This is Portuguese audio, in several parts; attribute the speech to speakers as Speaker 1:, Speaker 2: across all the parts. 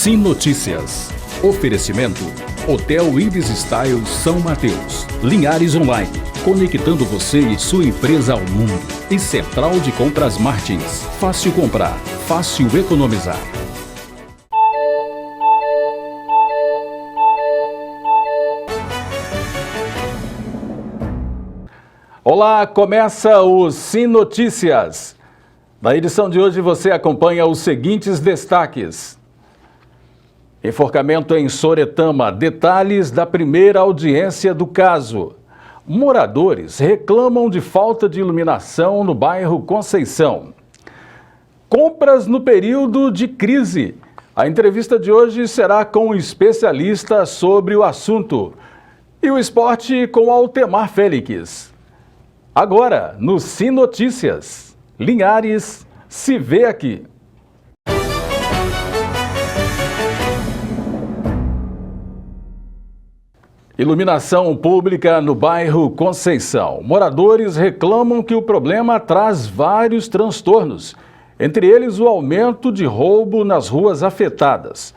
Speaker 1: Sim Notícias. Oferecimento: Hotel Ibis Style São Mateus. Linhares Online, conectando você e sua empresa ao mundo. E Central de Compras Martins. Fácil comprar, fácil economizar. Olá, começa o Sim Notícias. Na edição de hoje você acompanha os seguintes destaques. Enforcamento em Soretama, detalhes da primeira audiência do caso. Moradores reclamam de falta de iluminação no bairro Conceição. Compras no período de crise. A entrevista de hoje será com um especialista sobre o assunto. E o esporte com Altemar Félix. Agora, no Sim Notícias, Linhares se vê aqui. Iluminação pública no bairro Conceição. Moradores reclamam que o problema traz vários transtornos, entre eles o aumento de roubo nas ruas afetadas.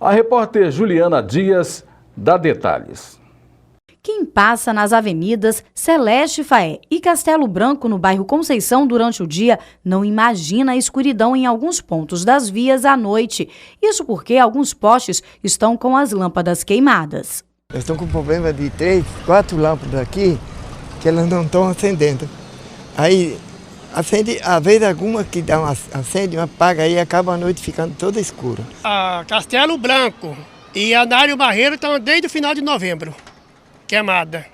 Speaker 1: A repórter Juliana Dias dá detalhes.
Speaker 2: Quem passa nas avenidas Celeste Faé e Castelo Branco, no bairro Conceição, durante o dia, não imagina a escuridão em alguns pontos das vias à noite. Isso porque alguns postes estão com as lâmpadas queimadas.
Speaker 3: Nós estamos com problema de 3, 4 lâmpadas aqui, que elas não estão acendendo. Aí, acende, a vez alguma que dá acende, apaga aí e acaba a noite ficando toda escura.
Speaker 4: A Castelo Branco e a Nário Barreiro estão desde o final de novembro. Queimada.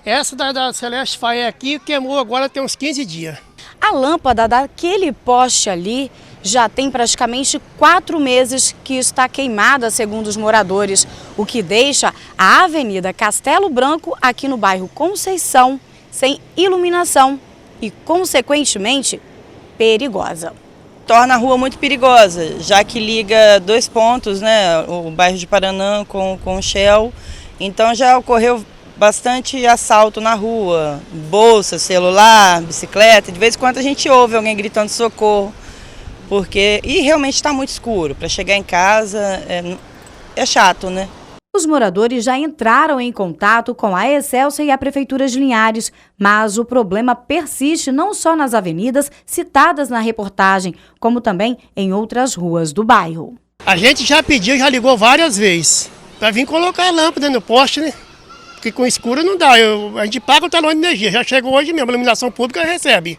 Speaker 4: Essa da Celeste Faé aqui queimou agora tem uns 15 dias.
Speaker 2: A lâmpada daquele poste ali já tem praticamente 4 meses que está queimada, segundo os moradores, o que deixa a Avenida Castelo Branco, aqui no bairro Conceição, sem iluminação e, consequentemente, perigosa.
Speaker 5: Torna a rua muito perigosa, já que liga 2 pontos, né, o bairro de Paranã com o Shell. Então já ocorreu bastante assalto na rua, bolsa, celular, bicicleta. De vez em quando a gente ouve alguém gritando socorro, e realmente está muito escuro. Para chegar em casa é chato, né?
Speaker 2: Os moradores já entraram em contato com a Excelsa e a Prefeitura de Linhares, mas o problema persiste não só nas avenidas citadas na reportagem, como também em outras ruas do bairro.
Speaker 4: A gente já pediu, já ligou várias vezes para vir colocar a lâmpada no poste, né? Porque com escuro não dá. A gente paga o talão de energia, já chegou hoje mesmo, a iluminação pública recebe.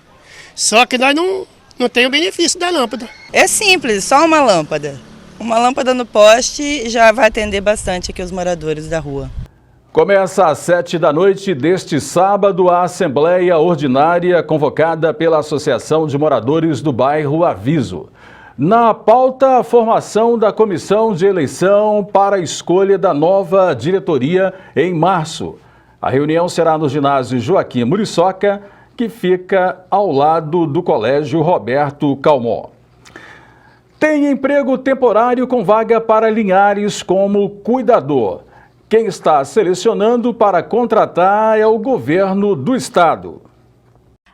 Speaker 4: Só que nós não temos o benefício da lâmpada.
Speaker 5: É simples, só uma lâmpada. Uma lâmpada no poste já vai atender bastante aqui os moradores da rua.
Speaker 1: Começa às 7 da noite deste sábado a Assembleia Ordinária convocada pela Associação de Moradores do Bairro Aviso. Na pauta, a formação da comissão de eleição para a escolha da nova diretoria em março. A reunião será no ginásio Joaquim Muriçoca, que fica ao lado do Colégio Roberto Calmon. Tem emprego temporário com vaga para Linhares como cuidador. Quem está selecionando para contratar é o governo do estado.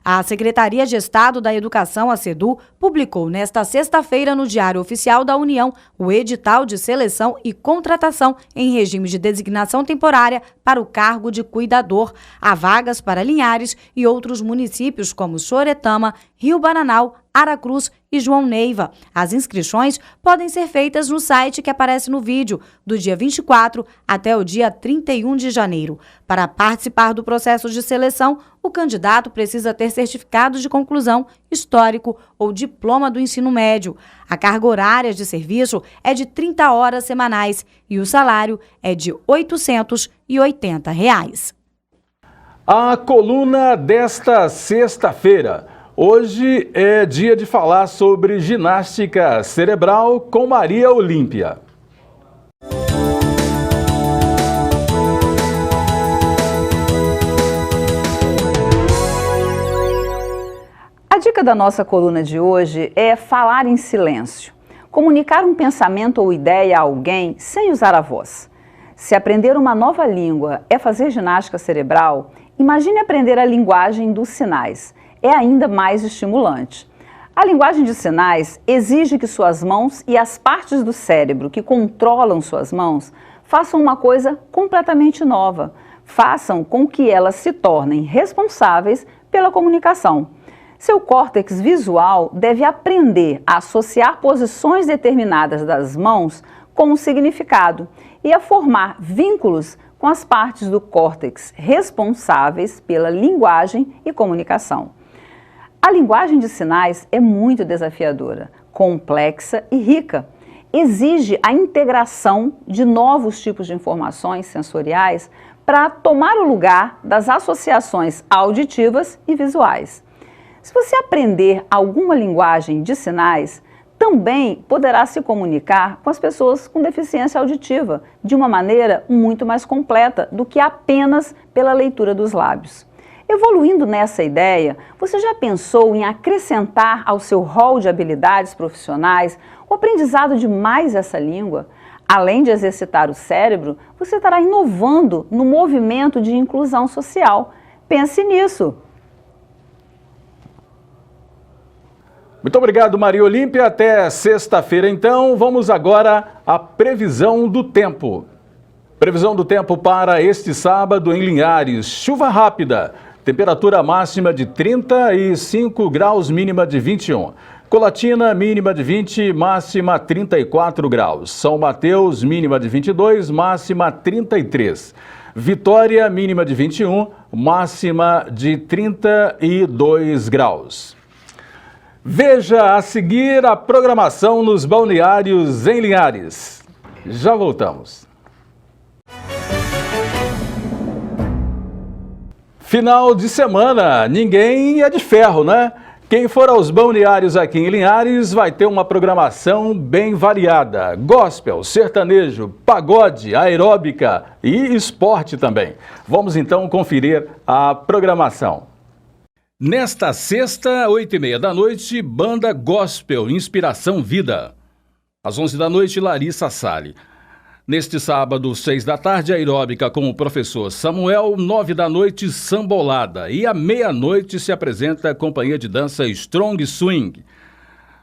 Speaker 2: A Secretaria de Estado da Educação, a SEDU, publicou nesta sexta-feira no Diário Oficial da União o edital de seleção e contratação em regime de designação temporária para o cargo de cuidador. Há vagas para Linhares e outros municípios como Soretama, Rio Bananal, Aracruz e João Neiva. As inscrições podem ser feitas no site que aparece no vídeo, do dia 24 até o dia 31 de janeiro. Para participar do processo de seleção, o candidato precisa ter certificado de conclusão, histórico ou diploma do ensino médio. A carga horária de serviço é de 30 horas semanais e o salário é de R$ 880.
Speaker 1: A coluna desta sexta-feira. Hoje é dia de falar sobre ginástica cerebral com Maria Olímpia.
Speaker 6: A dica da nossa coluna de hoje é falar em silêncio. Comunicar um pensamento ou ideia a alguém sem usar a voz. Se aprender uma nova língua é fazer ginástica cerebral, imagine aprender a linguagem dos sinais. É ainda mais estimulante. A linguagem de sinais exige que suas mãos e as partes do cérebro que controlam suas mãos façam uma coisa completamente nova. Façam com que elas se tornem responsáveis pela comunicação. Seu córtex visual deve aprender a associar posições determinadas das mãos com um significado e a formar vínculos com as partes do córtex responsáveis pela linguagem e comunicação. A linguagem de sinais é muito desafiadora, complexa e rica. Exige a integração de novos tipos de informações sensoriais para tomar o lugar das associações auditivas e visuais. Se você aprender alguma linguagem de sinais, também poderá se comunicar com as pessoas com deficiência auditiva de uma maneira muito mais completa do que apenas pela leitura dos lábios. Evoluindo nessa ideia, você já pensou em acrescentar ao seu rol de habilidades profissionais o aprendizado de mais essa língua? Além de exercitar o cérebro, você estará inovando no movimento de inclusão social. Pense nisso!
Speaker 1: Muito obrigado, Maria Olímpia. Até sexta-feira, então. Vamos agora à previsão do tempo. Previsão do tempo para este sábado em Linhares. Chuva rápida. Temperatura máxima de 35 graus, mínima de 21. Colatina, mínima de 20, máxima 34 graus. São Mateus, mínima de 22, máxima 33. Vitória, mínima de 21, máxima de 32 graus. Veja a seguir a programação nos balneários em Linhares. Já voltamos. Final de semana, ninguém é de ferro, né? Quem for aos balneários aqui em Linhares vai ter uma programação bem variada. Gospel, sertanejo, pagode, aeróbica e esporte também. Vamos então conferir a programação. Nesta sexta, 8h30 da noite, Banda Gospel, Inspiração Vida. Às 11 da noite, Larissa Sali. Neste sábado, 6 da tarde, aeróbica com o professor Samuel, 9 da noite, Sambolada. E à meia-noite se apresenta a companhia de dança Strong Swing.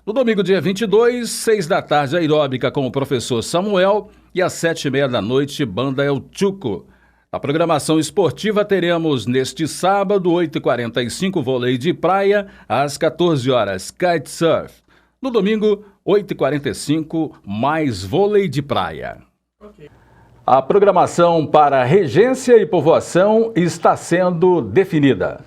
Speaker 1: No domingo, dia 22, 6 da tarde, aeróbica com o professor Samuel. E às 7h30 da noite, Banda El Chuco. Na programação esportiva teremos neste sábado, 8h45, vôlei de praia, às 14 horas, kitesurf. No domingo, 8h45, mais vôlei de praia. A programação para Regência e Povoação está sendo definida.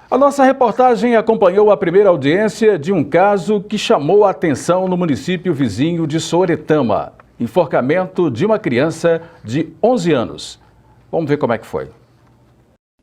Speaker 1: A nossa reportagem acompanhou a primeira audiência de um caso que chamou a atenção no município vizinho de Sooretama. Enforcamento de uma criança de 11 anos. Vamos ver como é que foi.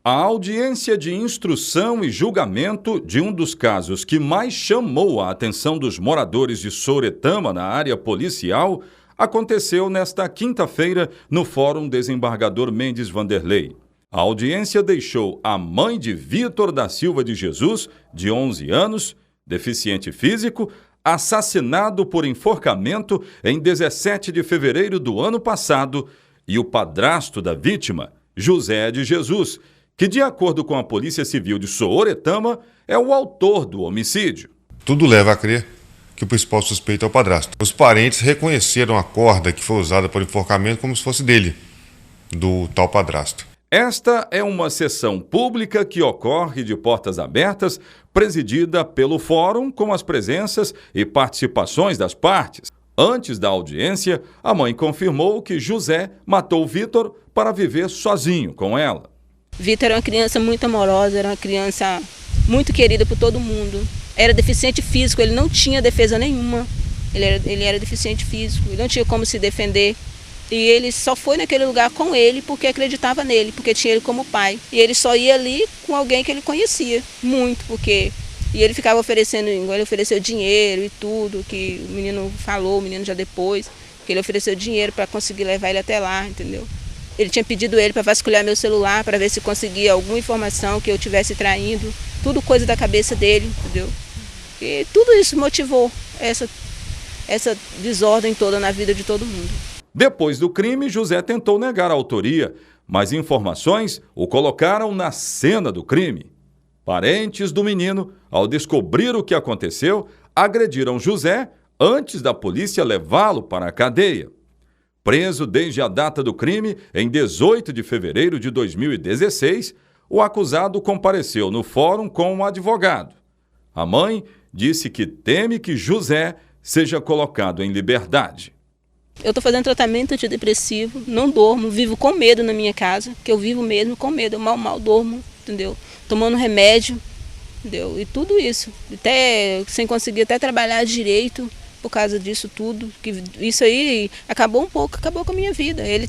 Speaker 7: A audiência de instrução e julgamento de um dos casos que mais chamou a atenção dos moradores de Sooretama na área policial aconteceu nesta quinta-feira no Fórum Desembargador Mendes Vanderlei. A audiência deixou a mãe de Vitor da Silva de Jesus, de 11 anos, deficiente físico, assassinado por enforcamento em 17 de fevereiro do ano passado, e o padrasto da vítima, José de Jesus, que, de acordo com a Polícia Civil de Sooretama, é o autor do homicídio.
Speaker 8: Tudo leva a crer que o principal suspeito é o padrasto. Os parentes reconheceram a corda que foi usada por enforcamento como se fosse dele, do tal padrasto.
Speaker 7: Esta é uma sessão pública que ocorre de portas abertas, presidida pelo Fórum, com as presenças e participações das partes. Antes da audiência, a mãe confirmou que José matou Vitor para viver sozinho com ela.
Speaker 9: Vitor era uma criança muito amorosa, era uma criança muito querida por todo mundo. Era deficiente físico, ele não tinha defesa nenhuma. Ele era deficiente físico, ele não tinha como se defender. E ele só foi naquele lugar com ele porque acreditava nele, porque tinha ele como pai. E ele só ia ali com alguém que ele conhecia muito, porque... E ele ficava oferecendo, ele ofereceu dinheiro e tudo, que o menino falou, o menino já depois, que ele ofereceu dinheiro para conseguir levar ele até lá, entendeu? Ele tinha pedido ele para vasculhar meu celular, para ver se conseguia alguma informação que eu tivesse traindo, tudo coisa da cabeça dele, entendeu? E tudo isso motivou essa desordem toda na vida de todo mundo.
Speaker 7: Depois do crime, José tentou negar a autoria, mas informações o colocaram na cena do crime. Parentes do menino, ao descobrir o que aconteceu, agrediram José antes da polícia levá-lo para a cadeia. Preso desde a data do crime, em 18 de fevereiro de 2016, o acusado compareceu no fórum com um advogado. A mãe disse que teme que José seja colocado em liberdade.
Speaker 9: Eu estou fazendo tratamento antidepressivo, não durmo, vivo com medo na minha casa, que eu vivo mesmo com medo, eu mal durmo, entendeu? Tomando remédio, entendeu? E tudo isso, até sem conseguir até trabalhar direito por causa disso tudo, que isso aí acabou com a minha vida. Ele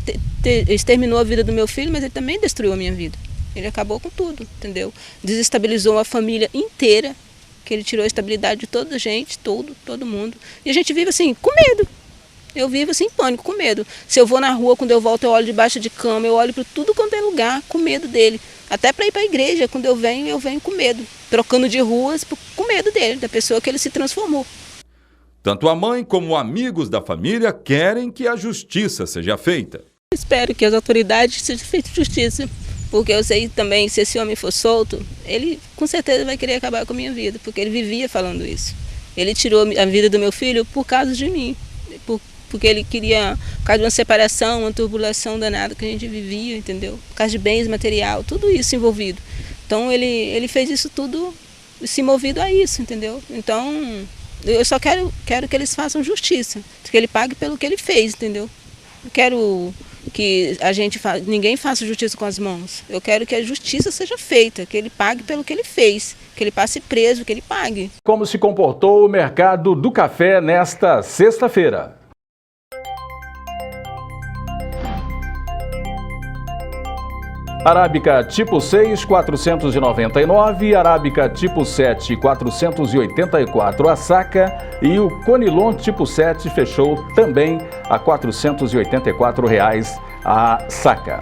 Speaker 9: exterminou a vida do meu filho, mas ele também destruiu a minha vida. Ele acabou com tudo, entendeu? Desestabilizou a família inteira, que ele tirou a estabilidade de toda a gente, todo mundo. E a gente vive assim, com medo. Eu vivo assim, em pânico, com medo. Se eu vou na rua, quando eu volto, eu olho debaixo de cama, eu olho para tudo quanto é lugar, com medo dele. Até para ir para a igreja, quando eu venho com medo. Trocando de ruas, com medo dele, da pessoa que ele se transformou.
Speaker 7: Tanto a mãe como amigos da família querem que a justiça seja feita.
Speaker 9: Espero que as autoridades sejam feitas justiça, porque eu sei também, se esse homem for solto, ele com certeza vai querer acabar com a minha vida, porque ele vivia falando isso. Ele tirou a vida do meu filho por causa de mim, porque ele queria, por causa de uma separação, uma turbulação danada que a gente vivia, entendeu? Por causa de bens, material, tudo isso envolvido. Então ele fez isso tudo se movido a isso, entendeu? Então eu só quero que eles façam justiça, que ele pague pelo que ele fez, entendeu? Eu quero que ninguém faça justiça com as mãos. Eu quero que a justiça seja feita, que ele pague pelo que ele fez, que ele passe preso, que ele pague.
Speaker 1: Como se comportou o mercado do café nesta sexta-feira? Arábica tipo 6, 499, Arábica tipo 7, 484 a saca e o Conilon tipo 7 fechou também a R$ 484 a saca.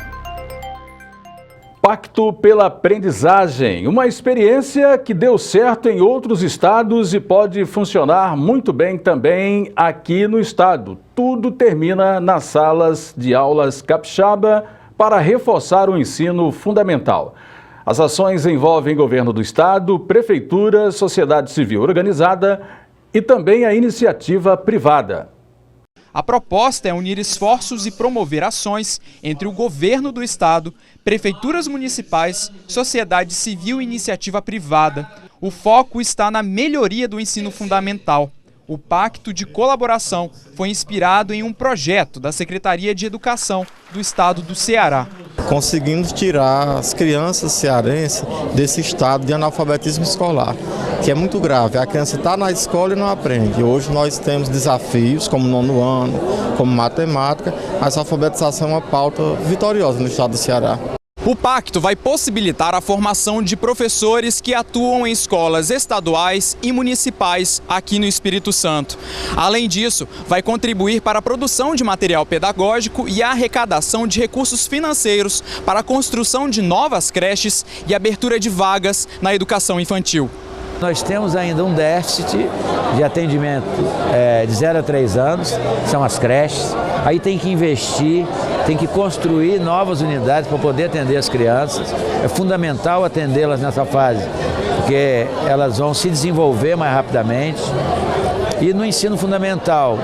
Speaker 1: Pacto pela Aprendizagem, uma experiência que deu certo em outros estados e pode funcionar muito bem também aqui no estado. Tudo termina nas salas de aulas capixaba para reforçar o ensino fundamental. As ações envolvem governo do estado, prefeitura, sociedade civil organizada e também a iniciativa privada.
Speaker 10: A proposta é unir esforços e promover ações entre o governo do estado, prefeituras municipais, sociedade civil e iniciativa privada. O foco está na melhoria do ensino fundamental. O Pacto de Colaboração foi inspirado em um projeto da Secretaria de Educação do Estado do Ceará.
Speaker 11: Conseguimos tirar as crianças cearenses desse estado de analfabetismo escolar, que é muito grave. A criança está na escola e não aprende. Hoje nós temos desafios como nono ano, como matemática, mas a alfabetização é uma pauta vitoriosa no estado do Ceará.
Speaker 10: O pacto vai possibilitar a formação de professores que atuam em escolas estaduais e municipais aqui no Espírito Santo. Além disso, vai contribuir para a produção de material pedagógico e a arrecadação de recursos financeiros para a construção de novas creches e abertura de vagas na educação infantil.
Speaker 12: Nós temos ainda um déficit de atendimento de 0 a 3 anos, são as creches. Aí tem que investir, tem que construir novas unidades para poder atender as crianças. É fundamental atendê-las nessa fase, porque elas vão se desenvolver mais rapidamente. E no ensino fundamental,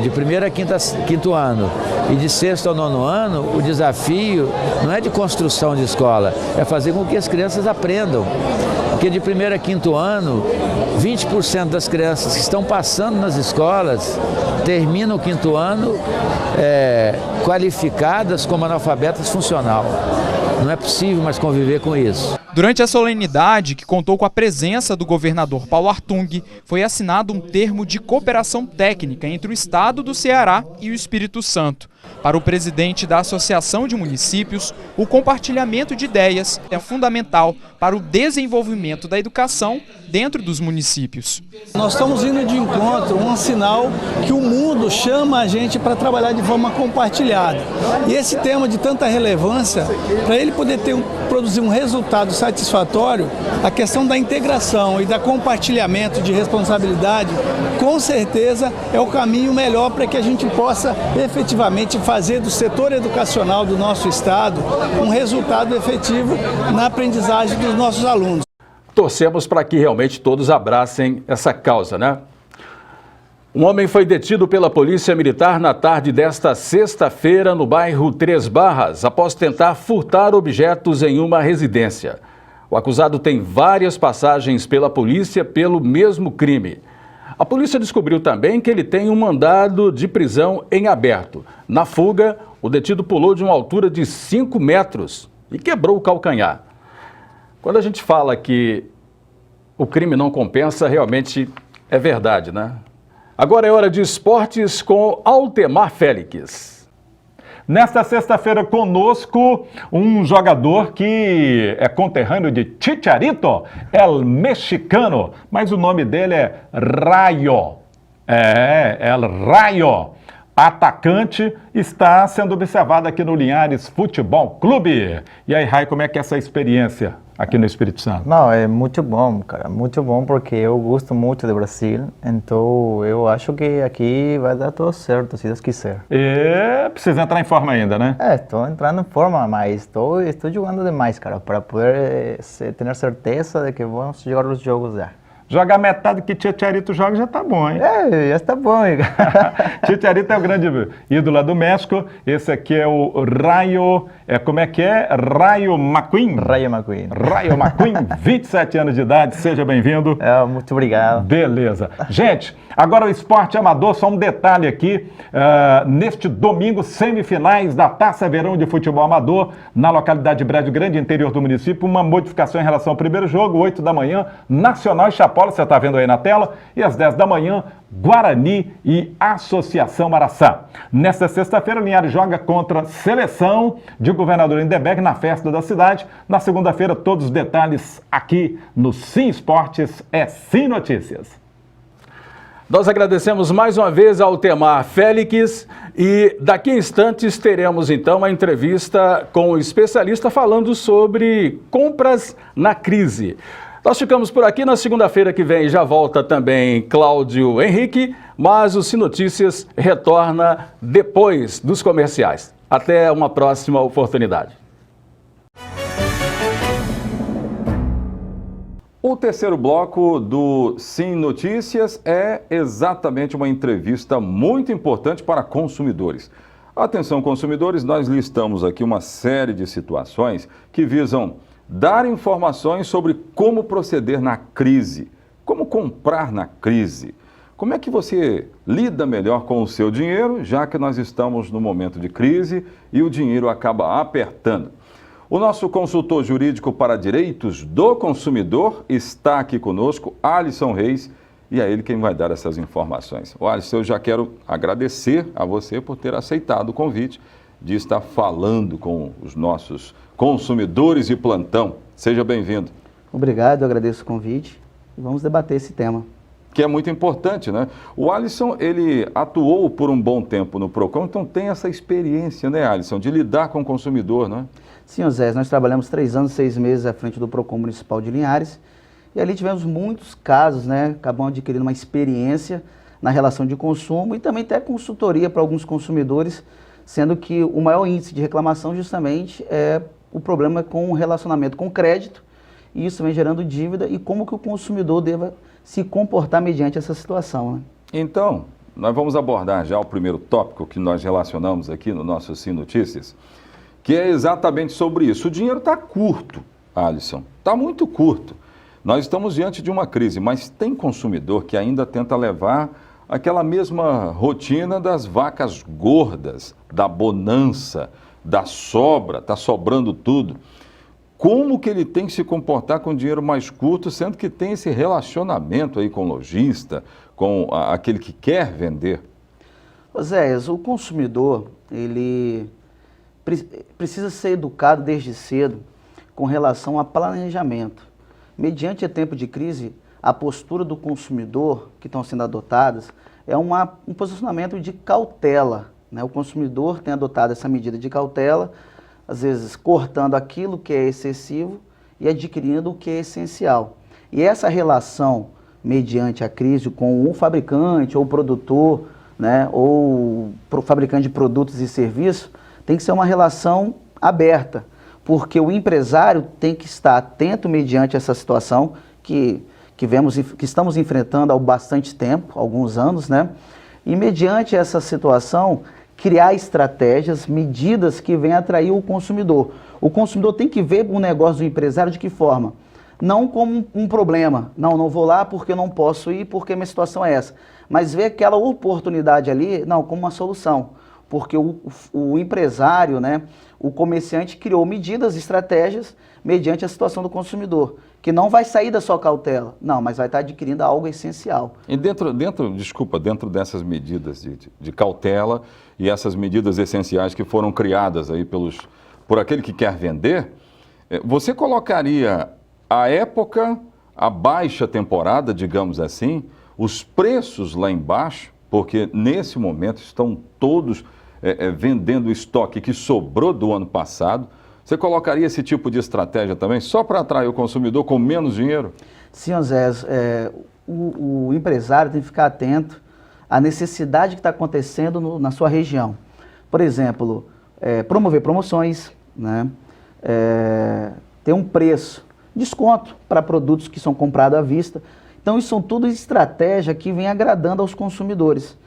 Speaker 12: de 1º a 5º ano e de 6º ao 9º ano, o desafio não é de construção de escola, é fazer com que as crianças aprendam. Porque de 1º a 5º ano, 20% das crianças que estão passando nas escolas terminam o 5º ano qualificadas como analfabetas funcional. Não é possível mais conviver com isso.
Speaker 10: Durante a solenidade, que contou com a presença do governador Paulo Artung, foi assinado um termo de cooperação técnica entre o Estado do Ceará e o Espírito Santo. Para o presidente da Associação de Municípios, o compartilhamento de ideias é fundamental para o desenvolvimento da educação dentro dos municípios.
Speaker 13: Nós estamos indo de encontro, um sinal que o mundo chama a gente para trabalhar de forma compartilhada. E esse tema de tanta relevância, para ele poder produzir um resultado satisfatório, a questão da integração e da compartilhamento de responsabilidade, com certeza é o caminho melhor para que a gente possa efetivamente fazer do setor educacional do nosso estado um resultado efetivo na aprendizagem dos nossos alunos.
Speaker 1: torcemos para que realmente todos abracem essa causa, né? Um homem foi detido pela Polícia Militar na tarde desta sexta-feira no bairro Três Barras, após tentar furtar objetos em uma residência. O acusado tem várias passagens pela polícia pelo mesmo crime. A polícia descobriu também que ele tem um mandado de prisão em aberto. Na fuga, o detido pulou de uma altura de 5 metros e quebrou o calcanhar. Quando a gente fala que o crime não compensa, realmente é verdade, né? Agora é hora de esportes com Altemar Félix.
Speaker 14: Nesta sexta-feira conosco, um jogador que é conterrâneo de Chicharito, el mexicano, mas o nome dele é Rayo. El Rayo. Atacante, está sendo observado aqui no Linhares Futebol Clube. E aí, Raio, como é que é essa experiência aqui no Espírito Santo?
Speaker 15: Não, é muito bom, cara, muito bom, porque eu gosto muito do Brasil, então eu acho que aqui vai dar tudo certo, se Deus quiser.
Speaker 14: E precisa entrar em forma ainda, né?
Speaker 15: Estou entrando em forma, mas estou jogando demais, cara, para poder ter certeza de que vamos jogar os jogos já.
Speaker 14: Jogar metade que Chicharito joga já tá bom, hein?
Speaker 15: Já tá bom, hein?
Speaker 14: Chicharito é o grande ídolo do México. Esse aqui é o Rayo, como é que é? Rayo McQueen?
Speaker 15: Rayo McQueen.
Speaker 14: Rayo McQueen, 27 anos de idade, seja bem-vindo.
Speaker 15: Muito obrigado.
Speaker 14: Beleza. Gente, agora o esporte amador, só um detalhe aqui. Neste domingo, semifinais da Taça Verão de Futebol Amador, na localidade de Brejo Grande, interior do município, uma modificação em relação ao primeiro jogo, 8 da manhã, Nacional e Chapola, você está vendo aí na tela, e às 10 da manhã, Guarani e Associação Araçá. Nesta sexta-feira, o Linhares joga contra Seleção de Governador Lindenberg na festa da cidade. Na segunda-feira, todos os detalhes aqui no Sim Esportes, é Sim Notícias.
Speaker 1: Nós agradecemos mais uma vez ao Altemar Félix e daqui a instantes teremos então a entrevista com o especialista falando sobre compras na crise. Nós ficamos por aqui, na segunda-feira que vem já volta também Cláudio Henrique, mas o Sim Notícias retorna depois dos comerciais. Até uma próxima oportunidade.
Speaker 7: O terceiro bloco do Sim Notícias é exatamente uma entrevista muito importante para consumidores. Atenção, consumidores, nós listamos aqui uma série de situações que visam dar informações sobre como proceder na crise, como comprar na crise. Como é que você lida melhor com o seu dinheiro, já que nós estamos no momento de crise e o dinheiro acaba apertando. O nosso consultor jurídico para direitos do consumidor está aqui conosco, Alisson Reis, e é ele quem vai dar essas informações. Alisson, eu já quero agradecer a você por ter aceitado o convite de estar falando com os nossos consumidores de plantão. Seja bem-vindo.
Speaker 16: Obrigado, eu agradeço o convite e vamos debater esse tema.
Speaker 7: Que é muito importante, né? O Alisson, ele atuou por um bom tempo no PROCON, então tem essa experiência, né, Alisson, de lidar com o consumidor, né?
Speaker 16: Sim, Zé, nós trabalhamos 3 anos e 6 meses à frente do PROCON Municipal de Linhares e ali tivemos muitos casos, né? Acabamos adquirindo uma experiência na relação de consumo e também até consultoria para alguns consumidores, sendo que o maior índice de reclamação justamente é o problema com o relacionamento com crédito, e isso vem gerando dívida e como que o consumidor deva se comportar mediante essa situação, né?
Speaker 7: Então, nós vamos abordar já o primeiro tópico que nós relacionamos aqui no nosso Sim Notícias, que é exatamente sobre isso. O dinheiro está curto, Alisson, está muito curto. Nós estamos diante de uma crise, mas tem consumidor que ainda tenta levar aquela mesma rotina das vacas gordas, da bonança, da sobra, está sobrando tudo. Como que ele tem que se comportar com dinheiro mais curto, sendo que tem esse relacionamento aí com o lojista, com aquele que quer vender?
Speaker 16: Oséias, o consumidor, ele precisa ser educado desde cedo com relação a planejamento. Mediante o tempo de crise, a postura do consumidor que estão sendo adotadas é um posicionamento de cautela, né? O consumidor tem adotado essa medida de cautela, às vezes cortando aquilo que é excessivo e adquirindo o que é essencial. E essa relação, mediante a crise, com o fabricante ou o produtor, né, ou fabricante de produtos e serviços, tem que ser uma relação aberta, porque o empresário tem que estar atento mediante essa situação que estamos enfrentando há bastante tempo, alguns anos, né? E mediante essa situação, criar estratégias, medidas que venham atrair o consumidor. O consumidor tem que ver o negócio do empresário de que forma? Não como um problema. Não vou lá porque eu não posso ir, porque minha situação é essa. Mas ver aquela oportunidade ali, não, como uma solução. Porque o empresário, né, o comerciante criou medidas, estratégias, mediante a situação do consumidor, que não vai sair da sua cautela, não, mas vai estar adquirindo algo essencial.
Speaker 7: E dentro dessas medidas de cautela e essas medidas essenciais que foram criadas aí por aquele que quer vender, você colocaria a época, a baixa temporada, digamos assim, os preços lá embaixo, porque nesse momento estão todos vendendo o estoque que sobrou do ano passado. Você colocaria esse tipo de estratégia também, só para atrair o consumidor com menos dinheiro?
Speaker 16: Sim, Zé, o empresário tem que ficar atento à necessidade que está acontecendo na sua região. Por exemplo, promover promoções, né? Ter um preço, desconto para produtos que são comprados à vista. Então, isso são tudo estratégia que vem agradando aos consumidores,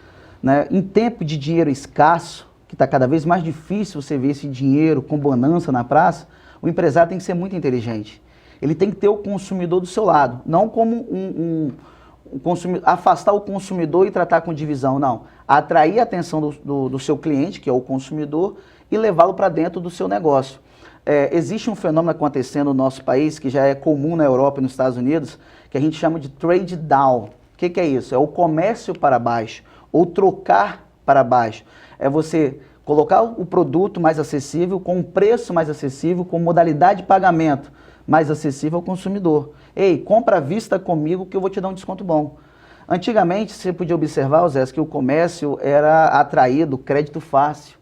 Speaker 16: né? Em tempo de dinheiro escasso, que está cada vez mais difícil você ver esse dinheiro com bonança na praça, o empresário tem que ser muito inteligente. Ele tem que ter o consumidor do seu lado, não como afastar o consumidor e tratar com divisão, não. Atrair a atenção do seu cliente, que é o consumidor, e levá-lo para dentro do seu negócio. Existe um fenômeno acontecendo no nosso país, que já é comum na Europa e nos Estados Unidos, que a gente chama de trade down. O que é isso? É o comércio para baixo, ou trocar para baixo. É você colocar o produto mais acessível, com um preço mais acessível, com modalidade de pagamento mais acessível ao consumidor. Ei, compra à vista comigo que eu vou te dar um desconto bom. Antigamente, você podia observar, Zé, que o comércio era atraído, crédito fácil.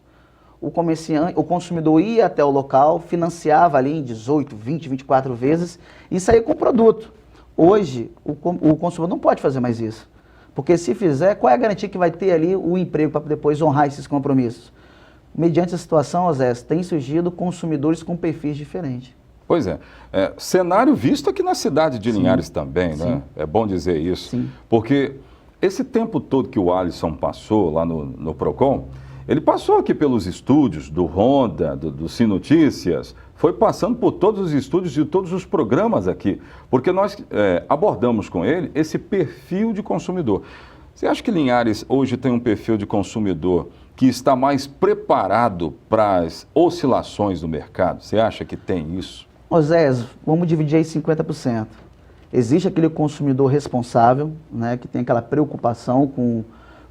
Speaker 16: O consumidor ia até o local, financiava ali em 18, 20, 24 vezes e saía com o produto. Hoje, o consumidor não pode fazer mais isso. Porque se fizer, qual é a garantia que vai ter ali o emprego para depois honrar esses compromissos? Mediante a situação, Zé, tem surgido consumidores com perfis diferentes.
Speaker 7: Pois é. Cenário visto aqui na cidade de Linhares também, né? É bom dizer isso. Sim. Porque esse tempo todo que o Alisson passou lá no Procon, ele passou aqui pelos estúdios do Ronda, do Sim Notícias, foi passando por todos os estúdios de todos os programas aqui, porque nós abordamos com ele esse perfil de consumidor. Você acha que Linhares hoje tem um perfil de consumidor que está mais preparado para as oscilações do mercado? Você acha que tem isso?
Speaker 16: Zé, vamos dividir aí 50%. Existe aquele consumidor responsável, né, que tem aquela preocupação com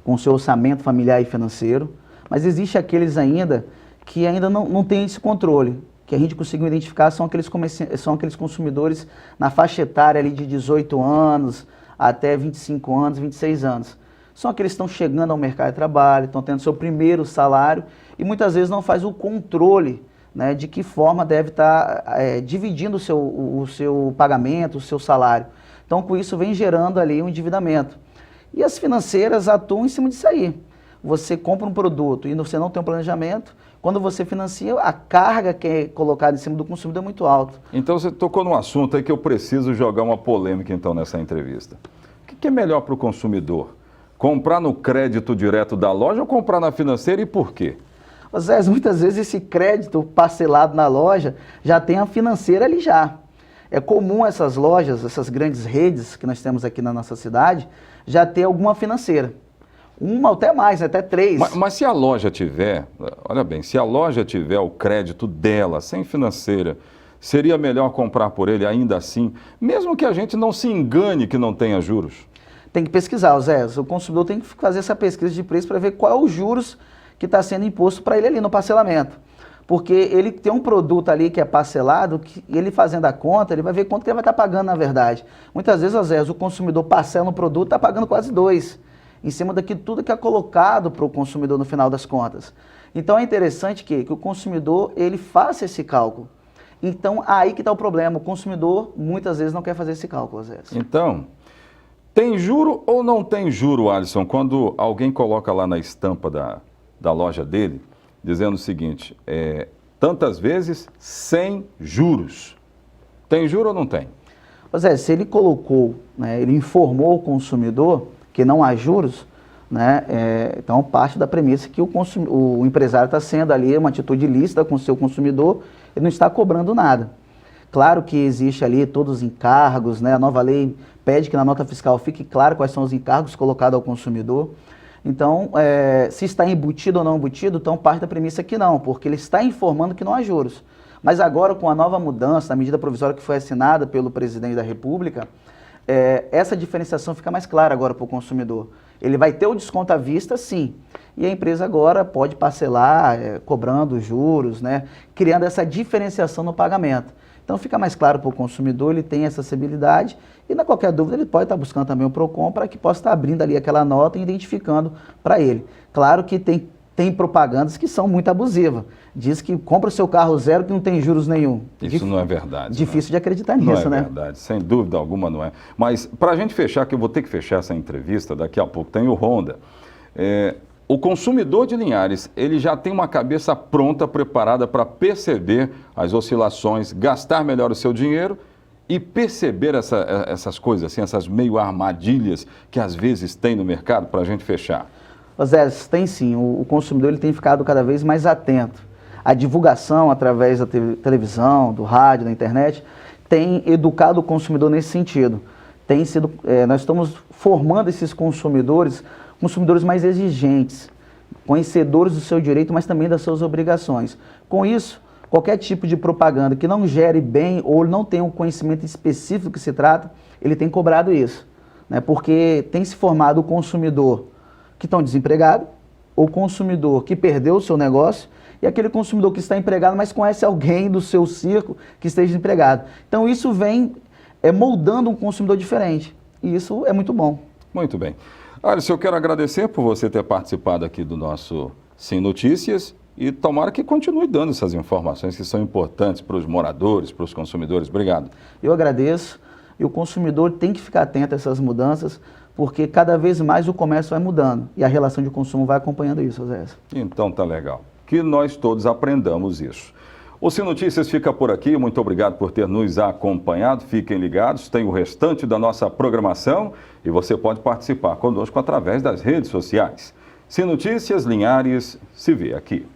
Speaker 16: o seu orçamento familiar e financeiro, mas existe aqueles ainda que ainda não tem esse controle, que a gente conseguiu identificar, são aqueles consumidores na faixa etária ali de 18 anos até 25 anos, 26 anos. São aqueles que estão chegando ao mercado de trabalho, estão tendo seu primeiro salário e muitas vezes não faz o controle, né, de que forma deve estar dividindo o seu pagamento, o seu salário. Então, com isso, vem gerando ali um endividamento. E as financeiras atuam em cima disso aí. Você compra um produto e você não tem um planejamento, quando você financia, a carga que é colocada em cima do consumidor é muito alta.
Speaker 7: Então, você tocou num assunto aí que eu preciso jogar uma polêmica, então, nessa entrevista. O que é melhor para o consumidor? Comprar no crédito direto da loja ou comprar na financeira e por quê?
Speaker 16: Zé, muitas vezes esse crédito parcelado na loja já tem a financeira ali já. É comum essas lojas, essas grandes redes que nós temos aqui na nossa cidade, já ter alguma financeira. Uma até mais, até 3.
Speaker 7: Mas se a loja tiver, olha bem, se a loja tiver o crédito dela, sem financeira, seria melhor comprar por ele ainda assim, mesmo que a gente não se engane que não tenha juros?
Speaker 16: Tem que pesquisar, Zé. O consumidor tem que fazer essa pesquisa de preço para ver qual é o juros que está sendo imposto para ele ali no parcelamento. Porque ele tem um produto ali que é parcelado, que ele fazendo a conta, ele vai ver quanto que ele vai estar pagando na verdade. Muitas vezes, Zé, o consumidor parcela um produto e está pagando quase 2, em cima daquilo tudo que é colocado para o consumidor no final das contas. Então é interessante que o consumidor ele faça esse cálculo. Então aí que está o problema, o consumidor muitas vezes não quer fazer esse cálculo, Zé.
Speaker 7: Então, tem juro ou não tem juro, Alisson, quando alguém coloca lá na estampa da loja dele, dizendo o seguinte, tantas vezes sem juros. Tem juro ou não tem?
Speaker 16: Pois é, se ele colocou, né, ele informou o consumidor que não há juros, né, então parte da premissa que o empresário está sendo ali uma atitude ilícita com o seu consumidor, ele não está cobrando nada. Claro que existe ali todos os encargos, né, a nova lei pede que na nota fiscal fique claro quais são os encargos colocados ao consumidor. Então, se está embutido ou não embutido, então parte da premissa que não, porque ele está informando que não há juros. Mas agora, com a nova mudança, a medida provisória que foi assinada pelo presidente da República, essa diferenciação fica mais clara agora para o consumidor. Ele vai ter o desconto à vista, sim, e a empresa agora pode parcelar, cobrando juros, né, criando essa diferenciação no pagamento. Então fica mais claro para o consumidor, ele tem essa acessibilidade e, na qualquer dúvida, ele pode estar buscando também o PROCON para que possa estar abrindo ali aquela nota e identificando para ele. Claro que tem propagandas que são muito abusivas. Diz que compra o seu carro zero que não tem juros nenhum.
Speaker 7: Isso não é verdade.
Speaker 16: Difícil de acreditar nisso, né?
Speaker 7: Não é verdade, sem dúvida alguma não é. Mas para a gente fechar, que eu vou ter que fechar essa entrevista, daqui a pouco tem o Honda. O consumidor de Linhares, ele já tem uma cabeça pronta, preparada para perceber as oscilações, gastar melhor o seu dinheiro e perceber essas coisas, assim, essas meio armadilhas que às vezes tem no mercado, para a gente fechar.
Speaker 16: Zé, tem sim. O consumidor ele tem ficado cada vez mais atento. A divulgação através da televisão, do rádio, da internet, tem educado o consumidor nesse sentido. Nós estamos formando esses consumidores mais exigentes, conhecedores do seu direito, mas também das suas obrigações. Com isso, qualquer tipo de propaganda que não gere bem ou não tenha um conhecimento específico do que se trata, ele tem cobrado isso, né? Porque tem se formado o consumidor que está desempregado, o consumidor que perdeu o seu negócio e aquele consumidor que está empregado, mas conhece alguém do seu círculo que esteja desempregado. Então isso vem moldando um consumidor diferente e isso é muito bom.
Speaker 7: Muito bem. Alisson, eu quero agradecer por você ter participado aqui do nosso Sim Notícias e tomara que continue dando essas informações que são importantes para os moradores, para os consumidores. Obrigado.
Speaker 16: Eu agradeço e o consumidor tem que ficar atento a essas mudanças porque cada vez mais o comércio vai mudando e a relação de consumo vai acompanhando isso, Zé.
Speaker 7: Então tá legal. Que nós todos aprendamos isso. O Sim Notícias fica por aqui. Muito obrigado por ter nos acompanhado. Fiquem ligados, tem o restante da nossa programação e você pode participar conosco através das redes sociais. Sim Notícias Linhares se vê aqui.